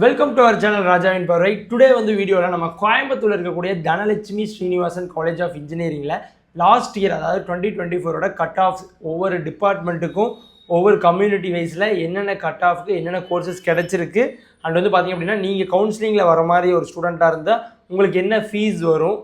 Welcome to our channel ராஜாவின் பார்வை. Today வீடியோவில் நம்ம கோயம்புத்தூரில் இருக்கக்கூடிய தனலட்சுமி ஸ்ரீனிவாசன் காலேஜ் ஆஃப் இன்ஜினியரிங்கில் லாஸ்ட் இயர் அதாவது 2024 கட் ஆஃப் ஒவ்வொரு டிபார்ட்மெண்ட்டுக்கும் ஒவ்வொரு கம்யூனிட்டி வைஸில் என்னென்ன கட் ஆஃப்க்கு என்னென்ன கோர்சஸ் கிடச்சிருக்கு அண்ட் பார்த்திங்க அப்படின்னா நீங்கள் கவுன்சிலிங்கில் வர மாதிரி ஒரு ஸ்டூடெண்ட்டாக இருந்தால் உங்களுக்கு என்ன ஃபீஸ் வரும்,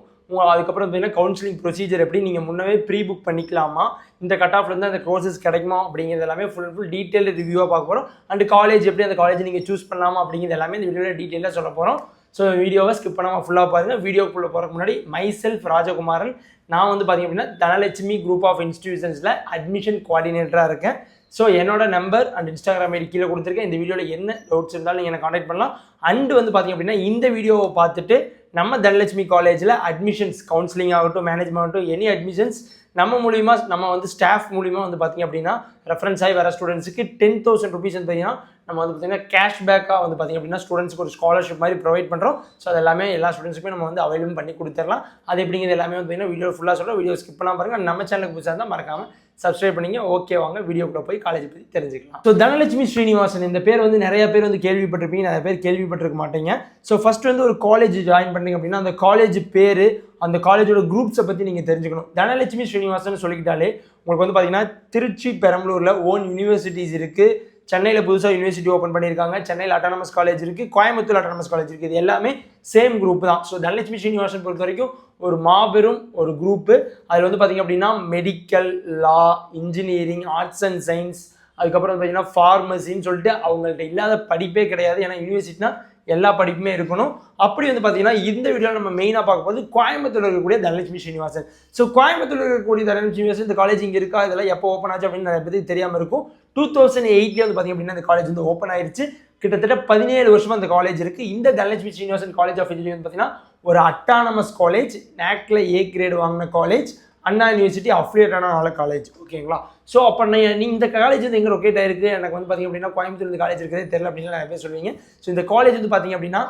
அதுக்கப்புறம் பார்த்தீங்கன்னா கவுன்சிலிங் ப்ரொசீஜர் எப்படி நீங்கள் முன்னவே ப்ரீ புக் பண்ணிக்கலாமா, இந்த கட் ஆஃப்லேருந்து அந்த கோர்சஸ் கிடைக்குமா அப்படிங்கிறது எல்லாமே ஃபுல் டீட்டெயில் ரிவ்யூவாக பார்க்க போகிறோம். அண்ட் காலேஜ் எப்படி அந்த காலேஜ் நீங்கள் சூஸ் பண்ணலாமா அப்படிங்கிறது எல்லாமே இந்த வீடியோவில் டீட்டெயிலாக சொல்ல போகிறோம். ஸோ வீடியோவை ஸ்கிப் பண்ணாமல் ஃபுல்லாக பாருங்கள். வீடியோக்குள்ளே போகிறதுக்கு முன்னாடி மை செல்ஃப் ராஜகுமாரன், நான் பார்த்திங்க அப்படின்னா தனலட்சுமி குரூப் ஆஃப் இன்ஸ்டிடியூஷன்ஸில் அட்மிஷன் கோஆர்டினேட்டராக இருக்கேன். ஸோ என்னோட நம்பர் அண்ட் இன்ஸ்டாகிராம் ஐடி கீழே கொடுத்துருக்கேன். இந்த வீடியோவில் என்ன டவுட்ஸ் இருந்தாலும் நீங்கள் என்னை காண்டாக்ட் பண்ணலாம். அண்டு பார்த்திங்க அப்படின்னா இந்த வீடியோவை பார்த்துட்டு நம்ம தனலட்சுமி காலேஜில் அட்மிஷன்ஸ் கவுன்சிலிங் ஆகட்டும், மேனேஜ்மெண்ட் ஆகட்டும், எனி அட்மிஷன்ஸ் நம்ம மூலிமா நம்ம ஸ்டாஃப் மூலிமா பார்த்திங்க அப்படின்னா ரெஃபரன்ஸ் ஆகி வர ஸ்டூடெண்ட்ஸுக்கு 10,000 ருபீஸ் பார்த்தீங்கன்னா நம்ம பார்த்திங்கன்னா கேஷ்பேக்காக பார்த்திங்க அப்படின்னா ஸ்டூடெண்ட்ஸுக்கு ஒரு ஸ்காலர்ஷிப் மாதிரி ப்ரொவைட் பண்ணுறோம். ஸோ அது எல்லாமே எல்லா ஸ்டூடெண்ட்ஸுக்குமே நம்ம அவைலபிள் பண்ணி கொடுத்துடலாம். அது எப்படிங்கிறது எல்லாமே பார்த்தீங்கன்னா வீடியோ ஃபுல்லாக சொல்கிறோம். வீடியோ ஸ்கிப் பண்ணாமல் பாருங்கள். நம்ம சேனலுக்கு புதுசாக இருந்தால் மறக்காமல் சப்ஸ்கிரைப் பண்ணிங்க. ஓகே, வாங்க வீடியோக்குள்ள போய் காலேஜ் பற்றி தெரிஞ்சுக்கலாம். ஸோ தனலட்சுமி ஸ்ரீனிவாசன் இந்த பேர் நிறைய பேர் கேள்விப்பட்டிருப்பீங்க, நிறைய பேர் கேள்விப்பட்டிருக்க மாட்டீங்க. ஸோ ஃபர்ஸ்ட் ஒரு காலேஜ் ஜாயின் பண்ணீங்க அப்படின்னா அந்த காலேஜ் பேர், அந்த காலேஜோட குரூப்ஸை பற்றி நீங்கள் தெரிஞ்சுக்கணும். தனலட்சுமி ஸ்ரீனிவாசன் சொல்லிக்கிட்டாலே உங்களுக்கு பார்த்தீங்கன்னா திருச்சி பெரம்பலூரில் ஓன் யூனிவர்சிட்டிஸ் இருக்குது. சென்னையில் புதுசாக யூனிவர்சிட்டி ஓப்பன் பண்ணியிருக்காங்க. சென்னையில் அட்டானமஸ் காலேஜ் இருக்குது, கோயம்புத்தூர் அட்டானமஸ் காலேஜ் இருக்குது. இது எல்லாமே சேம் குரூப் தான். ஸோ தனலட்சுமி ஸ்ரீனிவாசன் பொறுத்த வரைக்கும் ஒரு மாபெரும் ஒரு குரூப்பு. அதில் பார்த்திங்க அப்படின்னா medical, law, engineering, arts and science, அதுக்கப்புறம் பார்த்தீங்கன்னா ஃபார்மசின்னு சொல்லிட்டு அவங்கள்ட்ட இல்லாத படிப்பே கிடையாது. ஏன்னா யூனிவர்சிட்டினா எல்லா படிப்புமே இருக்கணும். அப்படி பார்த்தீங்கன்னா இந்த வீடியோவில் நம்ம மெயினாக பார்க்க போது கோயம்புத்தூரில் இருக்கக்கூடிய தனலட்சுமி ஸ்ரீனிவாசன். ஸோ கோயம்புத்தூரில் இருக்கக்கூடிய தனலட்சுமி ஸ்ரீனிவாசன் இந்த காலேஜ் இங்கே இருக்கா, இதெல்லாம் எப்போ ஓப்பன் ஆச்சு அப்படின்னு நிறைய பேருக்கு தெரியாமல் இருக்கும். 2008 பார்த்திங்க அப்படின்னா இந்த காலேஜ் ஓப்பன் ஆயிடுச்சு. கிட்டத்தட்ட 17 வருஷமாக அந்த காலேஜ் இருக்குது. இந்த Dhanalakshmi Srinivasan college of engineering பார்த்தீங்கன்னா ஒரு அட்டானமஸ் காலேஜ், NACல A கிரேட் வாங்கின காலேஜ், அண்ணா யூனிவர்சிட்டி அஃபிலியேட்டான காலேஜ். ஓகேங்களா? ஸோ அப்போ நீங்கள் இந்த காலேஜ் எங்கே லொக்கேட் ஆயிருக்கு, எனக்கு பார்த்திங்க அப்படின்னா கோயம்புத்தூர் இந்த காலேஜ் இருக்கிறதே தெரியல அப்படின்னு நிறைய பேர் சொல்லுவீங்க. ஸோ இந்த காலேஜ் பார்த்திங்க அப்படின்னா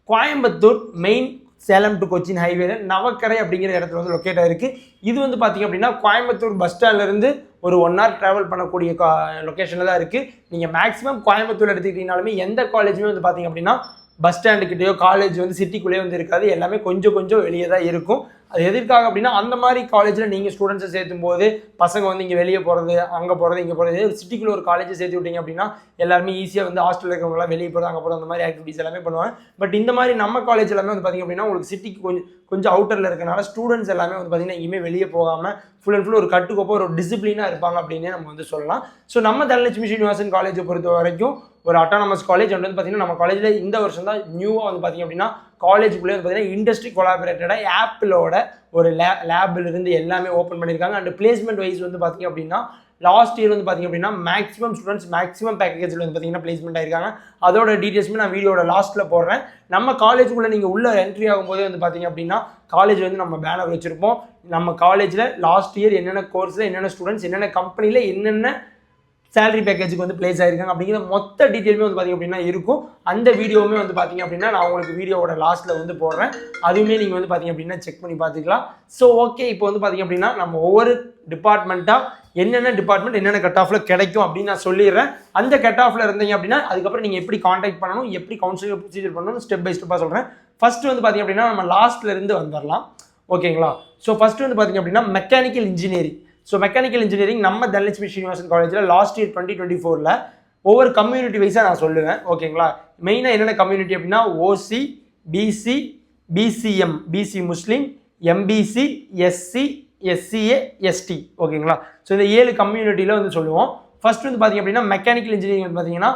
கோயம்புத்தூர் மெயின் சேலம் டு கொச்சின் ஹைவேல நவக்கரை அப்படிங்கிற இடத்துல லொக்கேட் ஆயிருக்கு. இது பார்த்திங்க அப்படின்னா கோயம்புத்தூர் பஸ் ஸ்டாண்ட்லேருந்து ஒரு 1 hour ட்ராவல் பண்ணக்கூடிய லொக்கேஷனில் தான் இருக்குது. நீங்கள் மேக்ஸிமம் கோயம்புத்தூர் எடுத்துக்கிட்டீங்கனாலுமே எந்த காலேஜுமே பார்த்திங்க அப்படின்னா பஸ் ஸ்டாண்டுக்கிட்டேயோ காலேஜ் சிட்டிக்குள்ளேயே இருக்காது. எல்லாமே கொஞ்சம் வெளியே தான் இருக்கும். அது எதற்காக அப்படின்னா அந்த மாதிரி காலேஜில் நீங்கள் ஸ்டூடெண்ட்ஸை சேர்த்தும் போது பசங்க இங்கே வெளியே போகிறது, அங்கே போகிறது, இங்கே போகிறது, ஒரு சிட்டிக்குள்ளே ஒரு காலேஜை சேர்த்து விட்டீங்க அப்படின்னா எல்லாருமே ஈஸியாக ஹாஸ்டலில் இருக்கவங்களாம் வெளியே போகிறது, அங்கே போகிறது, அந்த மாதிரி ஆக்டிவிட்டிஸ் எல்லாமே பண்ணுவாங்க. பட் இந்த மாதிரி நம்ம காலேஜ் எல்லாமே பார்த்திங்க அப்படின்னா உங்களுக்கு சிட்டிக்கு கொஞ்சம் அவுட்டரில் இருக்கனால ஸ்டூடெண்ட்ஸ் எல்லாமே பார்த்திங்கன்னா எங்கேயுமே வெளியே போகாமல் ஃபுல் அண்ட் ஃபுல் ஒரு கட்டுக்கோப்போ ஒரு டிசிப்ளினாக இருப்பாங்க அப்படின்னே நம்ம சொல்லலாம். ஸோ நம்ம தனலட்சுமி ஸ்ரீனிவாசன் காலேஜை பொறுத்த வரைக்கும் ஒரு அட்டானமஸ் காலேஜ். அண்ட் பார்த்திங்கன்னா நம்ம காலேஜில் இந்த வருஷம் தான் நியூவாக பார்த்திங்க அப்படின்னா காலேஜுக்குள்ளே பார்த்திங்கன்னா இண்டஸ்ட்ரி கொலாபரேட்டடாக ஆப்பிளோட ஒரு லேபில் இருந்து எல்லாமே ஓப்பன் பண்ணியிருக்காங்க. அண்ட் பிளேஸ்மெண்ட் வைஸ் பார்த்திங்க அப்படின்னா லாஸ்ட் இயர் பார்த்திங்க அப்படின்னா மேக்ஸிமம் ஸ்டூடெண்ட்ஸ் மேக்ஸிமம் பேக்கேஜில் பார்த்திங்கன்னா பிளேஸ்மெண்ட் ஆயிருக்காங்க. அதோட டீட்டெயில்ஸுமே நான் வீடியோட லாஸ்ட்டில் போடுறேன். நம்ம காலேஜுக்குள்ளே நீங்கள் உள்ள என்ட்ரி ஆகும்போது பார்த்திங்க அப்படின்னா காலேஜ் நம்ம பேனர் வச்சுருப்போம். நம்ம காலேஜில் லாஸ்ட் இயர் என்னென்ன கோர்ஸில் என்னென்ன ஸ்டூடெண்ட்ஸ் என்னென்ன கம்பெனியில் என்னென்ன சேலரி பேக்கேஜுக்கு பிளேஸ் ஆயிருக்காங்க அப்படிங்கிற மொத்த டீட்டெயிலுமே பார்த்திங்க அப்படின்னா இருக்கும். அந்த வீடியோவுமே பார்த்திங்க அப்படின்னா நான் உங்களுக்கு வீடியோவோட லாஸ்ட்டில் போடுறேன். அதுவுமே நீங்கள் பார்த்திங்க அப்படின்னா செக் பண்ணி பார்த்துக்கலாம். ஸோ ஓகே, இப்போ பார்த்திங்க அப்படின்னா நம்ம ஒவ்வொரு டிபார்ட்மெண்ட்டாக என்னென்ன டிபார்ட்மெண்ட் என்னென்ன கட் ஆஃபில் கிடைக்கும் அப்படின்னு நான் சொல்லிடுறேன். அந்த கட் ஆஃபில் இருந்தீங்க அப்படின்னா அதுக்கப்புறம் நீங்கள் எப்படி காண்டாக்ட் பண்ணணும், எப்படி கவுன்சிலிங் ப்ரொசீஜர் பண்ணணும் ஸ்டெப் பை ஸ்டெப்பாக சொல்கிறேன். ஃபஸ்ட்டு பார்த்திங்க அப்படின்னா நம்ம லாஸ்ட்டில் இருந்து வந்துடலாம். ஓகேங்களா? ஸோ ஃபஸ்ட்டு பார்த்திங்க அப்படின்னா mechanical engineering. So mechanical engineering நம்ம தனலட்சுமி ஸ்ரீனிவாசன் காலேஜில் லாஸ்ட் இயர் 2024 ஒவ்வொரு கம்யூனிட்டி வைஸாக நான் சொல்லுவேன். ஓகேங்களா? மெயினாக என்னென்ன கம்யூனிட்டி அப்படின்னா OC, BC, BCM, BC Muslim, MBC, SC, SCA, ST. ஓகேங்களா? ஸோ இந்த 7 கம்யூனிட்டியில் சொல்லுவோம். ஃபர்ஸ்ட் பார்த்திங்க அப்படின்னா மெக்கானிக்கல் இன்ஜினியரிங் பார்த்தீங்கன்னா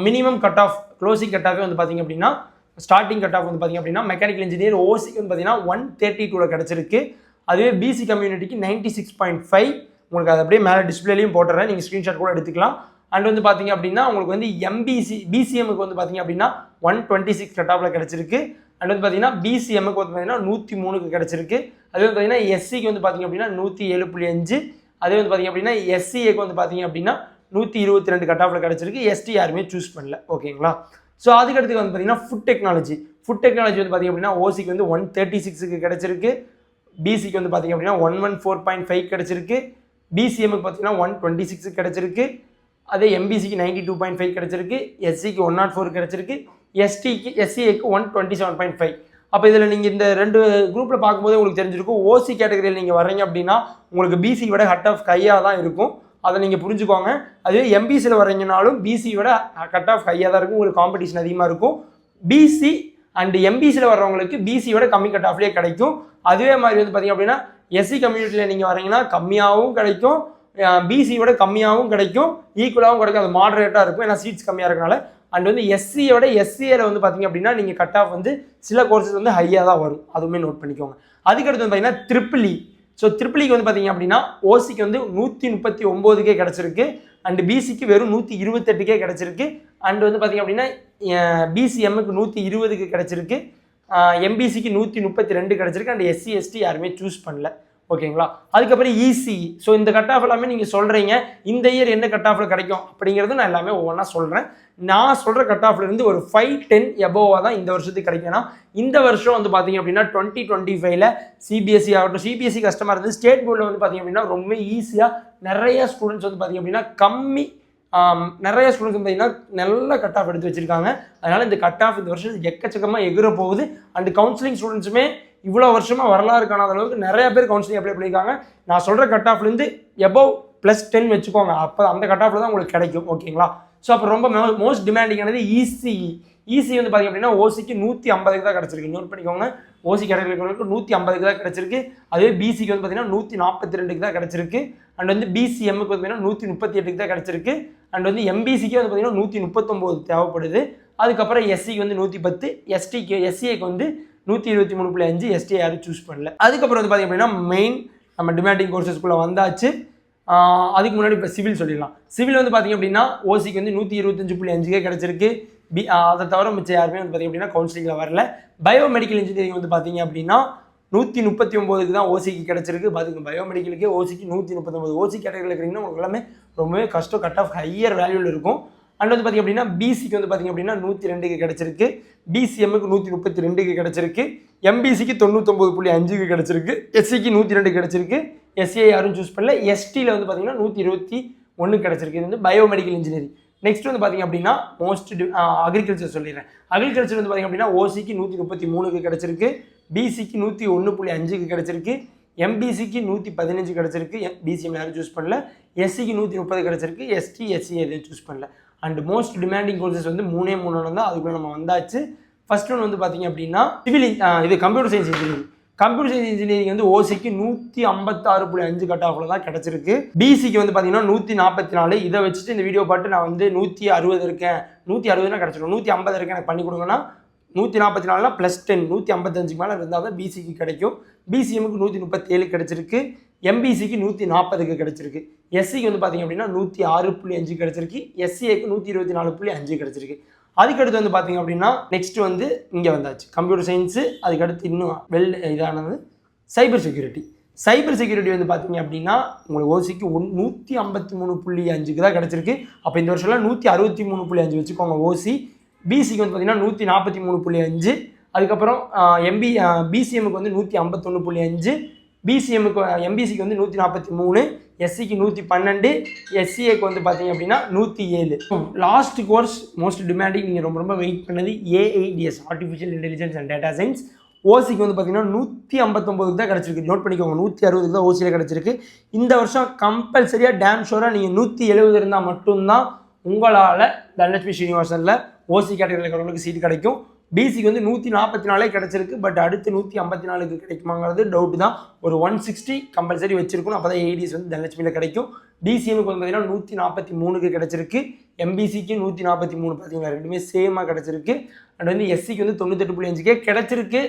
minimum cut off closing cut ஆஃபே பார்த்திங்க அப்படின்னா ஸ்டார்டிங் கட் ஆஃப் பார்த்திங்க அப்படின்னா மெக்கானிக்கல் இன்ஜினியர் ஓசிக்கு பார்த்தீங்கன்னா 132 கிடச்சிருக்கு. அதுவே பிசி கம்யூனிட்டிக்கு 96.5. உங்களுக்கு அது அப்படியே மேலே டிஸ்பிளேலையும் போட்டுறேன், நீங்கள் ஸ்க்ரீன்ஷாட் கூட எடுத்துக்கலாம். அண்ட் பார்த்திங்க அப்படின்னா உங்களுக்கு எம்பிசி பிசிஎம்முக்கு பார்த்திங்க அப்படின்னா 126 கட் ஆஃபில் கிடச்சிருக்கு. அண்ட் பார்த்திங்கன்னா பிசிஎம்முக்கு பார்த்தீங்கன்னா 103க்கு கிடச்சிருக்கு. அதே பார்த்திங்கன்னா எஸ்சிக்கு பார்த்திங்க அப்படின்னா 107.5. அதே பார்த்திங்க அப்படின்னா எஸ்சிஏக்கு பார்த்திங்க அப்படின்னா 122 கட் ஆஃபில் கிடச்சிருக்கு. எஸ்டி யாருமே சூஸ் பண்ணல. ஓகேங்களா? ஸோ அதுக்கடுத்து பார்த்திங்கன்னா ஃபுட் டெக்னாலஜி பார்த்திங்க அப்படின்னா ஓசிக்கு 136க்கு கிடச்சிருக்கு. பிசிக்கு பார்த்திங்க அப்படின்னா 114.5 கிடச்சிருக்கு. பிசிஎம்முக்கு பார்த்தீங்கன்னா 126 கிடச்சிருக்கு. அதே எம்பிசிக்கு 92.5 கிடச்சிருக்கு, எஸ்சிக்கு 104 கிடச்சிருக்கு, எஸ்சிஏக்கு 127.5. அப்போ இதில் நீங்கள் இந்த 2 குரூப்பில் பார்க்கும்போது உங்களுக்கு தெரிஞ்சிருக்கும். ஓசி கேட்டகரியில் நீங்கள் வர்றீங்க அப்படின்னா உங்களுக்கு பிசி விட கட் ஆஃப் கையாக தான் இருக்கும், அதை நீங்கள் புரிஞ்சுக்கோங்க. அதுவே எம்பிசியில் வர்றீங்கனாலும் பிசி விட கட் ஆஃப் கையாக தான் இருக்கும், உங்களுக்கு காம்படிஷன் அதிகமாக இருக்கும். பிசி அண்ட் எம்பிசியில் வர்றவங்களுக்கு பிசியோட கம்மி கட் ஆஃப்லேயே கிடைக்கும். அதுவே மாதிரி வந்து பார்த்தீங்க அப்படின்னா எஸ்சி கம்யூனிட்டியில் நீங்கள் வரீங்கன்னா கம்மியாகவும் கிடைக்கும், பிசியோட கம்மியாகவும் கிடைக்கும், ஈக்குவலாகவும் கிடைக்கும். அது மாடரேட்டாக இருக்கும், ஏன்னா சீட்ஸ் கம்மியாக இருக்கனால. அண்ட் வந்து எஸ்சியோட எஸ்சிஏல வந்து பார்த்தீங்க அப்படின்னா நீங்கள் கட் ஆஃப் வந்து சில கோர்சஸ் வந்து ஹையாக தான் வரும், அதுவுமே நோட் பண்ணிக்கோங்க. அதுக்கடுத்து வந்து பார்த்தீங்கன்னா ட்ரிபிள் இ. ஸோ ட்ரிபிள் வந்து பார்த்தீங்க அப்படின்னா ஓசிக்கு வந்து 139 கிடச்சிருக்கு, அண்ட் பிசிக்கு வெறும் 128 கிடச்சிருக்கு, அண்ட் வந்து பார்த்தீங்க அப்படின்னா பிசிஎம்முக்கு 120 கிடச்சிருக்கு, எம்பிசிக்கு 132 கிடச்சிருக்கு, அண்ட் எஸ்சி எஸ்டி யாருமே சூஸ் பண்ணல. ஓகேங்களா? அதுக்கப்புறம் இசி. ஸோ இந்த கட் ஆஃப் எல்லாமே நீங்கள் சொல்கிறீங்க இந்த இயர் என்ன கட் ஆஃபில் கிடைக்கும் அப்படிங்கிறது நான் எல்லாமே ஒவ்வொன்றா சொல்கிறேன். நான் சொல்கிற கட் ஆஃப்லேருந்து ஒரு 5-10 எபோவாக தான் இந்த வருஷத்துக்கு கிடைக்கும்னா, இந்த வருஷம் வந்து பார்த்தீங்க அப்படின்னா 2025ல் சிபிஎஸ்சி ஆகட்டும், சிபிஎஸ்சி கஷ்டமாக இருந்தது. ஸ்டேட் போர்டில் வந்து பார்த்தீங்க அப்படின்னா ரொம்ப ஈஸியாக நிறைய ஸ்டூடெண்ட்ஸ் வந்து பார்த்தீங்க அப்படின்னா நிறைய ஸ்டூடெண்ட்ஸ் பார்த்தீங்கன்னா நல்ல கட் ஆஃப் எடுத்து வச்சிருக்காங்க. அதனால் இந்த கட் ஆஃப் இந்த வருஷம் எக்கச்சக்கமாக எகிற போகுது. அண்ட் கவுன்சிலிங் ஸ்டூடெண்ட்ஸுமே இவ்வளோ வருஷமாக வரலாறு காணாத அளவுக்கு நிறைய பேர் கவுன்சிலிங் அப்ளை பண்ணியிருக்காங்க. நான் சொல்கிற கட் ஆஃப்லேருந்து எபோவ் +10 வச்சுக்கோங்க, அப்போ அந்த கட் ஆஃபில் தான் உங்களுக்கு கிடைக்கும். ஓகேங்களா? ஸோ அப்போ ரொம்ப மோஸ்ட் டிமாண்டிங்கானது இசிஇ. இசி வந்து பார்த்தீங்க அப்படின்னா ஓசிக்கு 150 தான் கிடச்சிருக்கு, நோட் பண்ணிக்கோங்க. ஓசி கேட்டகரிகளுக்கு 150 தான் கிடச்சிருக்கு. அதே பிசிக்கு வந்து பார்த்தீங்கன்னா 142 தான் கிடச்சிருக்கு, அண்ட் வந்து பிசிஎம்முக்கு வந்து பார்த்தீங்கன்னா 138 தான் கிடச்சிருக்கு, அண்ட் வந்து எம்பிசிக்கு வந்து பார்த்தீங்கன்னா 139 தேவைப்படுது. அதுக்கப்புறம் எஸ்சிக்கு வந்து 110, எஸ்சிஏக்கு வந்து 123.5, எஸ்டிஏ யாரும் சூஸ் பண்ணல. அதுக்கப்புறம் வந்து பார்த்தீங்க அப்படின்னா மெயின் நம்ம டிமாண்டிங் கோர்சஸ்குள்ளே வந்தாச்சு. அதுக்கு முன்னாடி இப்போ சிவில் சொல்லிடலாம். சிவில் வந்து பார்த்தீங்க அப்படின்னா ஓசிக்கு வந்து 125.5 கிடச்சிருக்கு, அதை தவிர மிச்சம் யாருமே வந்து பார்த்தீங்க அப்படின்னா கவுன்சிலிங்கில் வரல. பயோமெடிக்கல் இன்ஜினியரிங் வந்து பார்த்தீங்க அப்படின்னா 139 தான் ஓசிக்கு கிடச்சிருக்கு. பார்த்துங்க, பயோமெடிக்கலுக்கே ஓசிக்கு 139. ஓசி கேட்டகரியில் இருக்கிறீங்கன்னா உங்களுக்கு எல்லாமே ரொம்பவே கஷ்டம், கட் ஆஃப் ஹையர் வேல்யூவில் இருக்கும். அண்ட் வந்து பார்த்தீங்க அப்படின்னா பிசிக்கு வந்து பார்த்தீங்க அப்படின்னா 102 கிடச்சிருக்கு, பிசிஎம்முக்கு 132 கிடச்சிருக்கு, எம்பிசிக்கு 99.5 கிடச்சிருக்கு, எஸ்சிக்கு 102 கிடச்சிருக்கு, எஸ்சிஐ யாரும் சூஸ் பண்ணல. எஸ்டியில் வந்து பார்த்தீங்கன்னா 121 கிடச்சிருக்கு. இது வந்து பயோமெடிக்கல் இன்ஜினியரிங். நெக்ஸ்ட் வந்து பார்த்தீங்க அப்படின்னா மோஸ்ட் அக்ரிகல்ச்சர் சொல்லிடுறேன். அக்ரிகல்ச்சர் வந்து பார்த்தீங்க அப்படின்னா ஓசிக்கு 133 கிடச்சிருக்கு, பிசிக்கு 101.5 கிடச்சிருக்கு, எம்பிசிக்கு 115 கிடச்சிருக்கு, பிசிஎம் யாரும் சூஸ் பண்ணல, எஸ்சிக்கு 130 கிடச்சிருக்கு, எஸ்டி எஸ்சி எதுவும் சூஸ் பண்ணல. அண்ட் மோஸ்ட் டிமாண்டிங் கோர்சஸ் வந்து 3 தான், அதுக்குள்ளே நம்ம வந்தாச்சு. ஃபர்ஸ்ட் ஒன் வந்து பார்த்தீங்க அப்படின்னா சிவில், இது computer science engineering. Computer science engineering வந்து ஓசிக்கு 156.5 கட் ஆஃபில் தான் கிடச்சிருக்கு. பிசிக்கு வந்து பார்த்தீங்கன்னா 144. இதை வச்சுட்டு இந்த வீடியோ பார்த்து நான் வந்து 160 இருக்கேன், 160 கிடச்சிருக்கும், 150 இருக்கேன் எனக்கு பண்ணி கொடுங்கன்னா 144 +10, 155 மேலே இருந்தால் தான் பிசிக்கு கிடைக்கும். பிசிஎம்முக்கு 137 கிடச்சிருக்கு, எம்பிசிக்கு 140 கிடச்சிருக்கு, எஸ்சிக்கு வந்து பார்த்தீங்க அப்படின்னா 106.5 கிடச்சிருக்கு, எஸ்சிஏக்கு 124.5 கிடச்சிருக்கு. அதுக்கடுத்து வந்து பார்த்தீங்க அப்படின்னா நெக்ஸ்ட் வந்து இங்கே வந்தாச்சு கம்ப்யூட்டர் சயின்ஸு. அதுக்கடுத்து இன்னும் இதானது சைபர் செக்யூரிட்டி. சைபர் செக்யூரிட்டி வந்து பார்த்தீங்க அப்படின்னா உங்களுக்கு ஓசிக்கு 153.5 தான் கிடச்சிருக்கு. அப்போ இந்த வருஷம்லாம் 163.5 வச்சுக்கோங்க ஓசி. பிசிக்கு வந்து பார்த்தீங்கன்னா 143.5, அதுக்கப்புறம் பிசிஎம்முக்கு வந்து 151.5, எம்பிசிக்கு வந்து 143, எஸ்சிக்கு 112, எஸ்சிஏக்கு வந்து பார்த்தீங்க அப்படின்னா 107. லாஸ்ட் கோர்ஸ் மோஸ்ட் டிமாண்டிங், நீங்கள் ரொம்ப வெயிட் பண்ணது AIDS, artificial intelligence and data science. ஓசிக்கு வந்து பார்த்தீங்கன்னா 159 தான் கிடச்சிருக்கு, நோட் பண்ணிக்கோங்க. 160 தான் ஓசியில் கிடச்சிருக்கு. இந்த வருஷம் கம்பல்சரியாக டேம் ஷோராக நீங்கள் 170 இருந்தால் மட்டும்தான் உங்களால் தனலட்சுமி ஸ்ரீனிவாசனில் ஓசி கேட்டகரியில் இருக்கிறவங்களுக்கு சீட் கிடைக்கும். பிசிக்கு வந்து 144 கிடச்சிருக்கு, பட் அடுத்து 154 கிடைக்குமாங்கிறது டவுட் தான். ஒரு 160 கம்பல்சரி வச்சிருக்கணும், அப்போ தான் ஏடிஎஸ் வந்து தனலட்சுமியில் கிடைக்கும். டிசிஎம்முக்கு வந்து பார்த்தீங்கன்னா 143 கிடச்சிருக்கு, எம்பிசிக்கு 143, பார்த்தீங்களா ரெண்டுமே சேமாக கிடச்சிருக்கு. அண்ட் வந்து எஸ்சிக்கு வந்து 98.5 கிடச்சிருக்கு.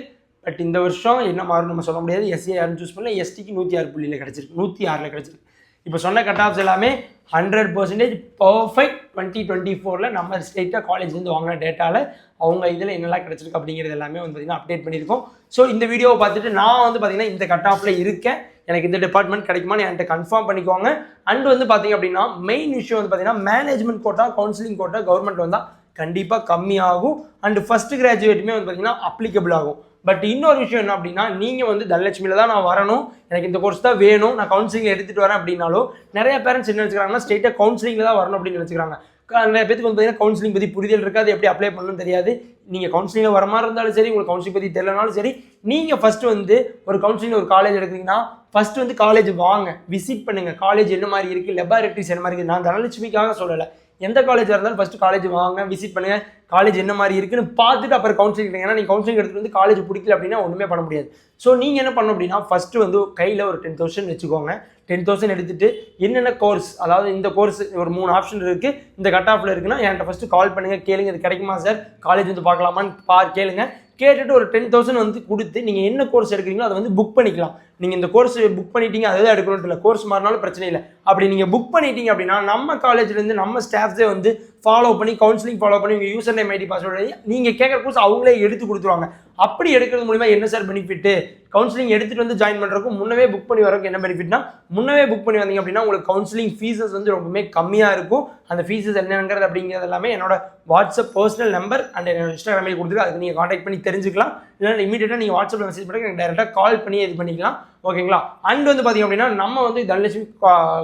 பட் இந்த வருஷம் என்ன மாறும் நம்ம சொல்ல முடியாது. எஸ்சி யாரும் சூஸ் பண்ணல, எஸ்டிக்கு 106 கிடச்சிருக்கு, 106 கிடச்சிருக்கு. இப்போ சொன்ன கட் ஆஃப்ஸ் எல்லாமே 100% பர்ஃபெக்ட். 2024 நம்ம ஸ்டேட்டாக காலேஜ்லேருந்து வாங்கின டேட்டாவில் அவங்க இதில் என்னெல்லாம் கிடச்சிருக்கு அப்படிங்கிறது எல்லாமே வந்து பார்த்திங்கன்னா அப்டேட் பண்ணியிருக்கோம். ஸோ இந்த வீடியோவை பார்த்துட்டு நான் வந்து பார்த்திங்கன்னா இந்த கட் ஆஃபில் இருக்கேன், எனக்கு இந்த டிபார்ட்மெண்ட் கிடைக்குமான்னு என்கிட்ட கன்ஃபார்ம் பண்ணிக்கோங்க. அண்ட் வந்து பார்த்திங்க அப்படின்னா மெயின் விஷயம் வந்து பார்த்திங்கன்னா management quota, counselling quota government வந்தால் கண்டிப்பாக கம்மியாகும். அண்ட் ஃபர்ஸ்ட் கிராஜுவேட்டுமே வந்து பார்த்தீங்கன்னா அப்ளிகபிள் ஆகும். பட் இன்னொரு விஷயம் என்ன அப்படின்னா, நீங்கள் வந்து தனலட்சுமியில் தான் நான் வரணும், எனக்கு இந்த கோர்ஸ் தான் வேணும், நான் கவுன்சிலிங் எடுத்துகிட்டு வரேன் அப்படின்னாலும் நிறைய பேரண்ட்ஸ் என்ன நினச்சிக்கிறாங்கன்னா ஸ்ட்ரெயிட்டாக கவுன்சிலிங்கில் தான் வரணும் அப்படின்னு நினச்சிக்கிறாங்க. நிறைய பேருக்கு வந்து பார்த்தீங்கன்னா கவுன்சிலிங் பற்றி புரிதல் இருக்காது, எப்படி அப்ளை பண்ணணும்னு தெரியாது. நீங்கள் கவுன்சிலிங்கில் வர மாதிரி இருந்தாலும் சரி, உங்களுக்கு கவுன்சிலிங் பற்றி தெரியலனாலும் சரி, நீங்கள் ஃபஸ்ட்டு வந்து ஒரு கவுன்சிலிங் ஒரு காலேஜ் எடுக்கிறீங்கன்னா ஃபஸ்ட்டு வந்து காலேஜ் வாங்க, விசிட் பண்ணுங்கள், காலேஜ் என்ன மாதிரி இருக்குது, லெபார்டரிஸ் என்ன மாதிரி இருக்குது. நான் தனலட்சுமிக்காக சொல்லலை, எந்த காலேஜாக இருந்தாலும் ஃபஸ்ட்டு காலேஜ் வாங்க, விசிட் பண்ணுங்கள், காலேஜ் என்ன மாதிரி இருக்குன்னு பார்த்துட்டு அப்புறம் கவுன்சிலிங் எடுங்க. ஏன்னா நீங்கள் கவுன்சிலிங் எடுத்துகிட்டு வந்து காலேஜ் பிடிக்கல அப்படின்னா ஒன்றுமே பண்ண முடியாது. ஸோ நீங்கள் என்ன பண்ணணும் அப்படின்னா ஃபஸ்ட்டு வந்து கையில் ஒரு 10,000 வச்சுக்கோங்க. 10,000 எடுத்துகிட்டு என்னென்ன கோர்ஸ், அதாவது இந்த கோர்ஸ் ஒரு 3 ஆப்ஷன் இருக்குது, இந்த கட் ஆஃபில் இருக்குன்னா என்கிட்ட ஃபஸ்ட்டு கால் பண்ணுங்கள், கேளுங்க இது கிடைக்குமா சார், காலேஜ் வந்து பார்க்கலாமான்னு கேளுங்க. கேட்டுட்டு ஒரு 10,000 வந்து கொடுத்து நீங்கள் என்ன கோர்ஸ் எடுக்கிறீங்களோ அதை வந்து புக் பண்ணிக்கலாம். நீங்கள் இந்த கோர்ஸ் புக் பண்ணிட்டீங்க, அதுதான் எடுக்கணும்னு இல்லை, கோர்ஸ் மாறினாலும் பிரச்சனை இல்லை. அப்படி நீங்கள் புக் பண்ணிட்டீங்க அப்படின்னா நம்ம காலேஜ்லேருந்து நம்ம ஸ்டாஃப்ஸே வந்து ஃபாலோ பண்ணி கவுன்சிலிங் ஃபாலோ பண்ணி உங்கள் யூசர் நேம் ஐடி பாஸ்வேர்டு நீங்கள் கேட்குற கோர்ஸ் அவங்களே எடுத்து கொடுத்துருவாங்க. அப்படி எடுக்கிறது மூலிமா என்ன சார் பெனிஃபிட்டு, கவுன்சிலிங் எடுத்துகிட்டு வந்து ஜாயின் பண்ணுறதுக்கும் முன்னவே புக் பண்ணி வரதுக்கு என்ன பெனிஃபிட்னா, முன்னவே புக் பண்ணி வந்தீங்க அப்படின்னா உங்களுக்கு கவுன்சிலிங் ஃபீஸஸ் வந்து ரொம்பவே கம்மியாக இருக்கும். அந்த ஃபீஸஸ் என்னங்கிறது அப்படிங்கிறது எல்லாமே என்னோட வாட்ஸ்அப் பர்சனல் நம்பர் அண்ட் என்னோட இன்ஸ்டாகிராம் மெயில் கொடுத்துருக்கு, அதுக்கு நீங்கள் காண்டாக்ட் பண்ணி தெரிஞ்சுக்கலாம். இல்லைன்னா இமீடியட்டாக நீங்கள் வாட்ஸ்அப்பில் மெசேஜ் பண்ணி எனக்கு டேரெக்டாக கால் பண்ணி இது பண்ணிக்கலாம். ஓகேங்களா? அண்ட் வந்து பார்த்தீங்க அப்படின்னா நம்ம வந்து தனலட்சுமி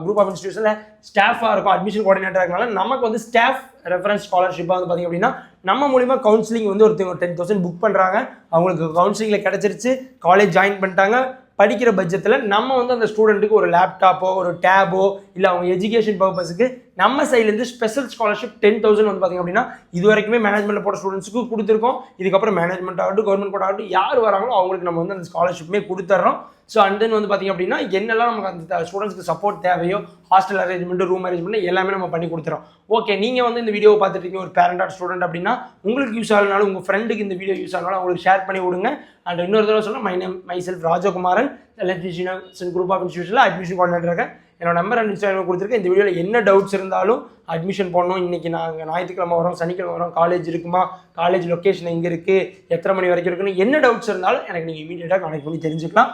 குரூப் ஆஃப் இன்ஸ்டியூஷனில் ஸ்டாஃபாக இருக்கும், அட்மிஷன் கோஆர்டினேட்டராக இருக்கனால நமக்கு வந்து ஸ்டாஃப் ரெஃபரன்ஸ் ஸ்காலர்ஷிப்பாக வந்து பார்த்தீங்க அப்படின்னா நம்ம மூலிமா கவுன்சிலிங் வந்து ஒருத்தவங்க 10,000 புக் பண்ணுறாங்க, அவங்களுக்கு கவுன்சிலிங்கில் கிடச்சிருச்சு, காலேஜ் ஜாயின் பண்ணிட்டாங்க. படிக்கிற பட்ஜெட்டில் நம்ம வந்து அந்த ஸ்டூடெண்ட்டுக்கு ஒரு லேப்டாப்போ ஒரு டேபோ இல்லை அவங்க எஜுகேஷன் பர்பஸுக்கு நம்ம சைட்லேருந்து ஸ்பெஷல் ஸ்காலர்ஷிப் 10,000 வந்து பார்த்திங்க அப்படின்னா இது வரைக்குமே மேனேஜ்மெண்ட்டில் போட்ட ஸ்டூடெண்ட்ஸுக்கு கொடுத்துருக்கோம். இதுக்கப்புறம் மேனேஜ்மெண்ட் ஆகட்டும் கவர்மெண்ட் கூட ஆகட்டும் யார் வராங்களோ அவங்களுக்கு நம்ம வந்து அந்த ஸ்காலர்ஷிப்புமே கொடுத்துட்றோம். ஸோ அண்ட் தென் வந்து பார்த்திங்க அப்படின்னா என்னெல்லாம் நமக்கு அந்த ஸ்டூடெண்ட்ஸ்க்கு சப்போர்ட் தேவையோ ஹாஸ்டல் அரேஞ்ச்மெண்ட் ரூம் அரேஞ்ச்மெண்ட் எல்லாமே நம்ம பண்ணி கொடுத்துறோம். ஓகே, நீங்கள் வந்து இந்த வீடியோவை பார்த்துட்டு இருக்கீங்க ஒரு பேரண்ட் ஆர் ஸ்டூடெண்ட் அப்படின்னா உங்களுக்கு யூஸ் ஆகலனாலும் உங்கள் ஃப்ரெண்டுக்கு இந்த வீடியோ யூஸ் ஆகனாலும் அவங்களுக்கு ஷேர் பண்ணி விடுங்க. அண்ட் இன்னொரு தடவை சொன்னால் myself Rajakumaran, Dhanalakshmi group of இன்ஸ்டியூஷனில் அட்மிஷன் கோஆர்டினேட்டராக என்னோட நம்பர் அண்ட் இன்ஸ்டாகிராம் கொடுத்துருக்கேன். இந்த வீடியோவில் என்ன டவுட்ஸ் இருந்தாலும் அட்மிஷன் போடணும், இன்றைக்கி நாங்கள் ஞாயிற்றுக்கிழமை வரோம், சனிக்கிழமை வரோம், காலேஜ் இருக்குமா, காலேஜ் லொக்கேஷன் எங்கே இருக்குது, எத்தனை மணி வரைக்கும் இருக்குன்னு என்ன டவுட்ஸ் இருந்தாலும் எனக்கு நீங்கள் இமீடியட்டாக கனெக்ட் பண்ணி தெரிஞ்சுக்கலாம்.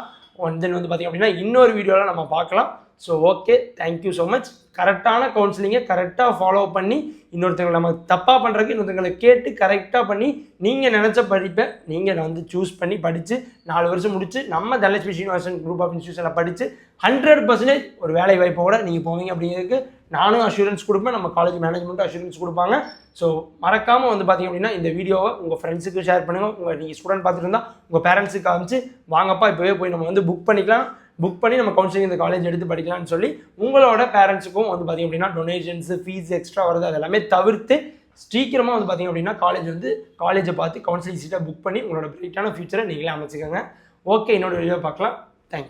தென் வந்து பார்த்திங்க அப்படின்னா இன்னொரு வீடியோவில் நம்ம பார்க்கலாம். So okay, thank you so much. கரெக்டான கவுன்சிலிங்கை கரெக்டாக ஃபாலோ பண்ணி இன்னொருத்தங்களை நம்ம தப்பாக பண்ணுறதுக்கு இன்னொருத்தங்களை கேட்டு கரெக்டாக பண்ணி நீங்கள் நினச்ச படிப்பை நீங்கள் வந்து சூஸ் பண்ணி படித்து 4 வருஷம் முடித்து நம்ம தனலட்சுமி ஸ்ரீனிவாசன் குரூப் ஆஃப் இன்ஸ்டியூஷனில் படித்து 100% ஒரு வேலை வாய்ப்போட நீங்கள் போவீங்க அப்படிங்கிறதுக்கு நானும் அஷூரன்ஸ் கொடுப்பேன், நம்ம காலேஜ் மேனேஜ்மெண்ட்டும் அஷூரன்ஸ் கொடுப்பாங்க. ஸோ மறக்காமல் வந்து பார்த்திங்க அப்படின்னா இந்த வீடியோவை உங்கள் ஃப்ரெண்ட்ஸுக்கு ஷேர் பண்ணுங்கள். நீங்கள் ஸ்டூடெண்ட் பார்த்துட்டு இருந்தால் உங்கள் பேரண்ட்ஸுக்கு காமிச்சு வாங்கப்பா இப்போவே போய் நம்ம வந்து புக் பண்ணிக்கலாம், புக் பண்ணி நம்ம கவுன்சிலிங் இந்த காலேஜ் எடுத்து படிக்கலாம்னு சொல்லி உங்களோட பேரண்ட்ஸுக்கும் வந்து பார்த்திங்க அப்படின்னா டொனேஷன்ஸு ஃபீஸ் எக்ஸ்ட்ரா வருது அதெல்லாமே தவிர்த்து சீக்கிரமாக வந்து பார்த்திங்க அப்படின்னா காலேஜை பார்த்து கவுன்சிலிங் சீட்டாக புக் பண்ணி உங்களோட பிரைட்டான ஃபியூச்சரை நீங்களே அமைச்சிக்கோங்க. ஓகே, இன்னொரு வீடியோ பார்க்கலாம். தேங்க்யூ.